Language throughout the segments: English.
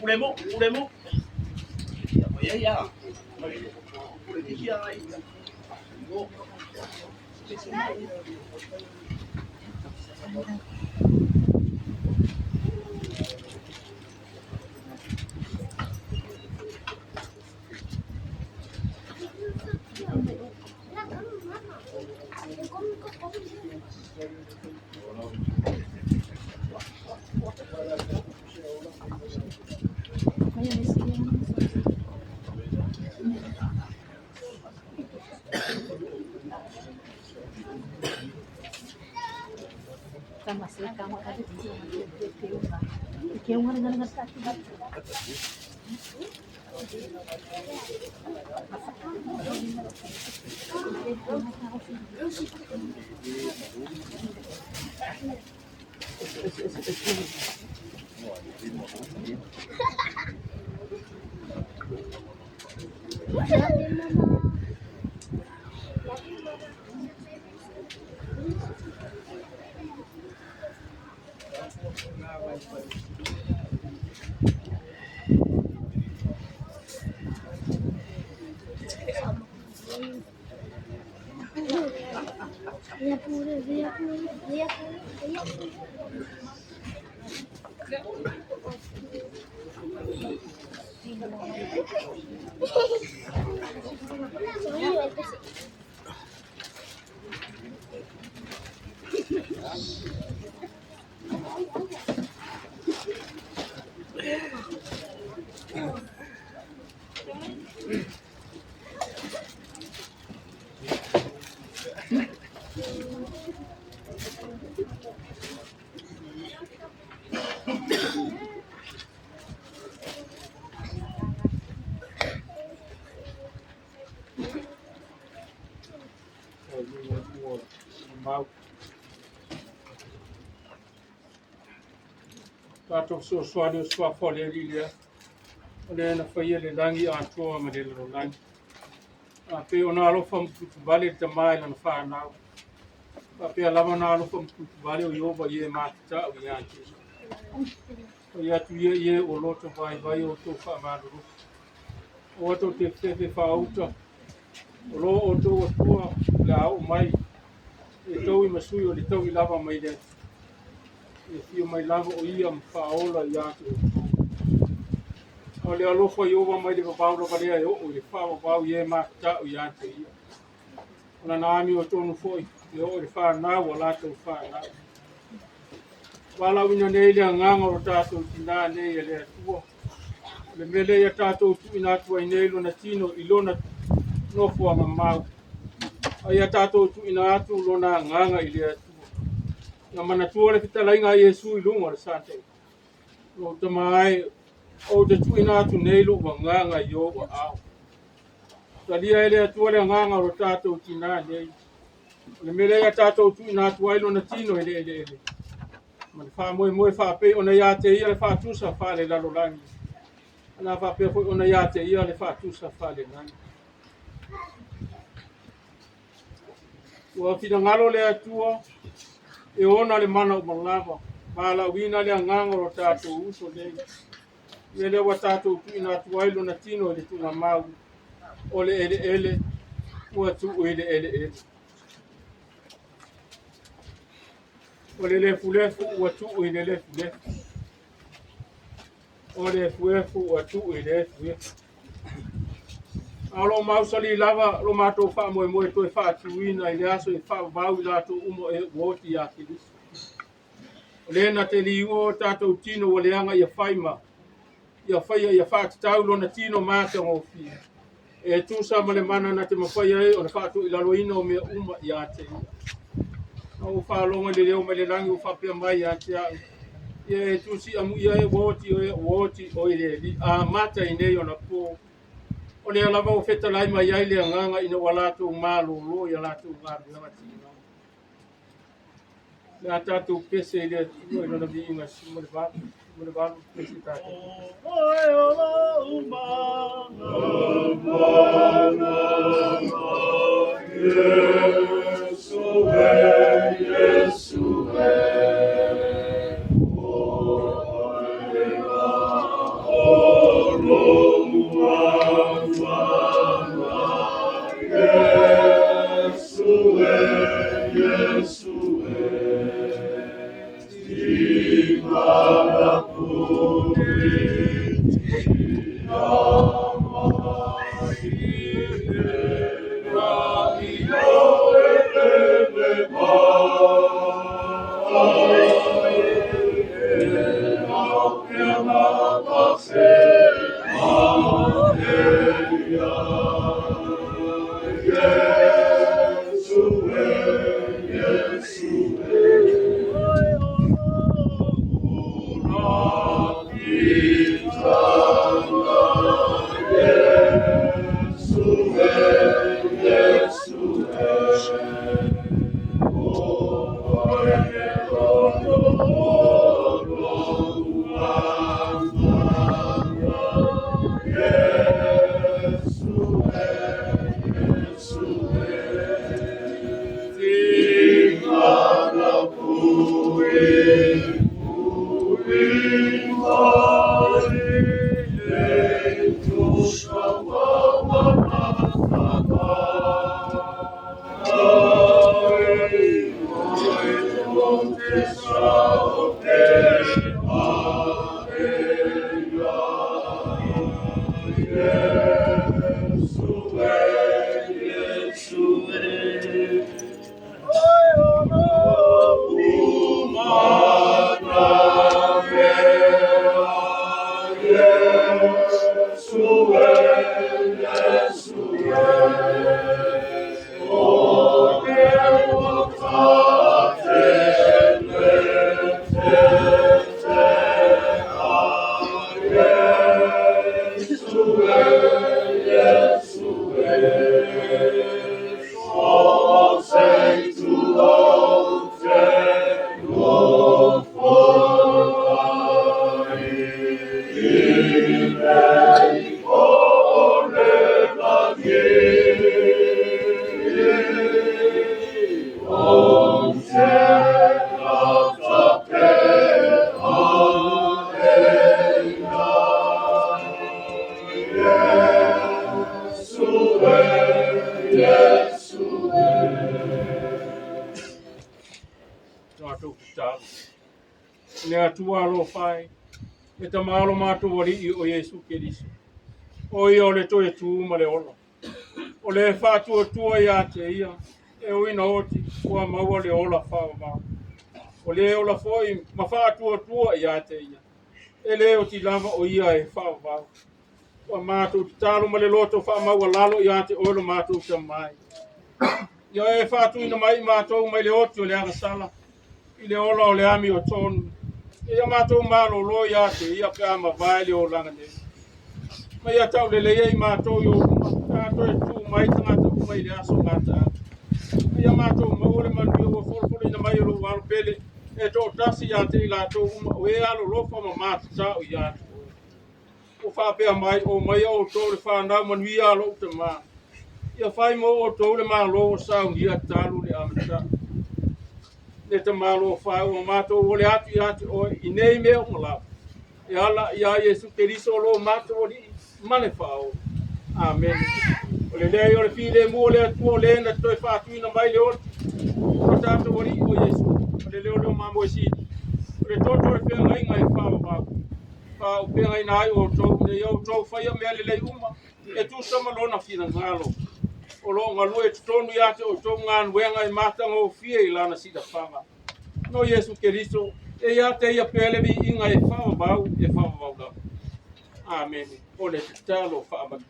Ulemo. Ya. Tato so swadi swa fole lilia. Ole na faye le langi a toa ma le lo langi. A pe ona lo fam kutu bale te mai na fa na. A pe ala na lo fam kutu bale o yo ba ye ma ta o ya ti. O ya tu ye o lo to vai o to fa ma ru. O to te fa uta. O lo o to o tua la o mai. E to I masui o le to I lava mai le. E fio mai lava o ia mfaola ia tu. O le alofa I ova mai le papau loka lea e o le wha papau ie makita o ia te ia. O na naami o tonu foi, e o le wha nau o lato wha nau. Wala wina nei lea nganga o tātou tina nei e lea tua. Le mele ia tātou tu ina tua I nei lona tino I lona nofua mamau. A ia tātou tu ina atu lona nganga I lea tua. Nga mana tua le fitala inga Yesu I lunga le sate. Lo tamai o te tu ina atu nei lo wa nganga I o wa au. Talia ele atua le nganga o tātou tina nei. Le mele ia tātou tu ina atu ai lona tino ele. Ma le wha moe wha pe ona ia te ia le wha tusa wha le lalo langi. Ana wha pe ona ia te ia le wha tusa wha le langi. Ua whina ngalo le atua e ona le mana o malava. Mala wina le nganga o tātou uso nei. Ele wa tātou tu ina atu ai lona tino ele tu na mau. Ole ele. Ua tu ele. Ole le fulefu ua tu ele lefu. Ole fuefu ua tu ele fuefu. Alo mausali lava lo mato fa moe to fa tuina ile aso e fa bau la to umo e woti ya kilis. Ole na te liu tato tino ole anga ia faima. Ia faia ia fa taulo na tino mata o fi. E tu sa male mana na te mafaia e ona fa tu ila loina o me uma ia te. O fa longa le leo mele langi o fa pe mai ia te. Ye tu si amu ia e woti o ile a mata ine ona po. O le lava o feta lai mai ai le nganga ina wala tu malulu ya la tu ngaru ya tina. Le ata tu pese le no no bi inga mo le ba pese ta. Le atua lo fai e te malo mato wali I o Yesu Keriso. O I o le toe tu ma le ola. O le whātua tua ia te ia. E o ina oti ua maua le ola whawa mau. O le ola foi ma whātua tua ia te ia. E le o ti lava o ia e whawa mau. Ua mātou ti talo ma le loto wha maua lalo ia te ola mātou te mai. Ia e whātu ina mai mātou mai le oti o le agasala. I le ola o le ami o tonu. Ia mātou mālo lo ia te ia pe ama vai le o langa ne. Ma ia tau le lei mātou yo kātou e tū mai tangata umai le aso ngata. Ia mātou maure manu o wholpuri na mai o lo walo pele e tō tasi ia te I lātou uma o e alo lofa ma mātou tau ia te. O whapea mai o mai o tō le whanau manu ia lo te mā. Ia whai mo o tō le mā lo o sau ia talu le amata. Ne te malo whai o mātou o le atu I ate o I nei mea o ngala. E ala ia Yesu Keriso lo mātou o li mane whao. Amen. O le lei o le while mu o le atu o le na toi whātuina mai le oti. O tātou o li o Yesu. O le leo leo mamo e sidi. O le toto e pēnga inga e whao whao. Whao pēnga ina ai o tau. Ne iau tau whaia mea le lei uma. E tu sama lona whina ngalo. O lo ngalu e tutonu ia te o tau ngān wenga I mātanga o fie I lana sida whanga. No Yesu Keriso, e ia te ia pēlewi inga e whawabau lau. Amen. O le te talo whaabatu.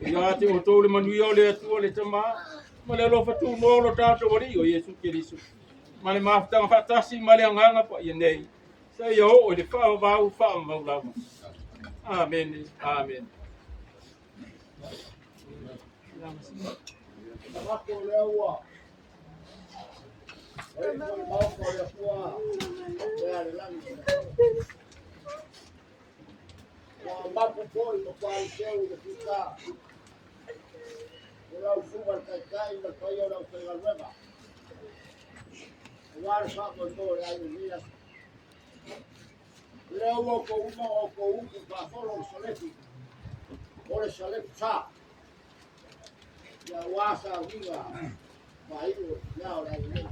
E ia te o tau le manui o le atu o le tama, ma le lofa tu nolo tātou wari o Yesu Keriso. Ma le maftanga whatasi ma le anganga pa ia nei. Sa ia o le whawabau lau. Amen. Amen. Wako leo Oi, foi mal para a sua. Ambapo foi no paiseu de ficar. Ela usuba cai na caia na pega nueva. Agora só quando aí mira. Leo com um que passou no solete. Ora solete sa. Ya wasa viva. Vai não lá ele.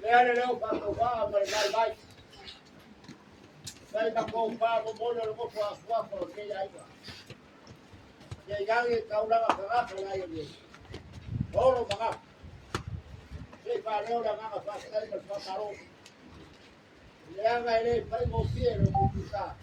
Leo para tomar, mas vai. Sai da compra, vou no vou para a sua porque aí. Yang kau dah makan apa lagi? Orang makan. Si pareo dah makan pasal pasal taruh. Yang ini paling mungkin kita.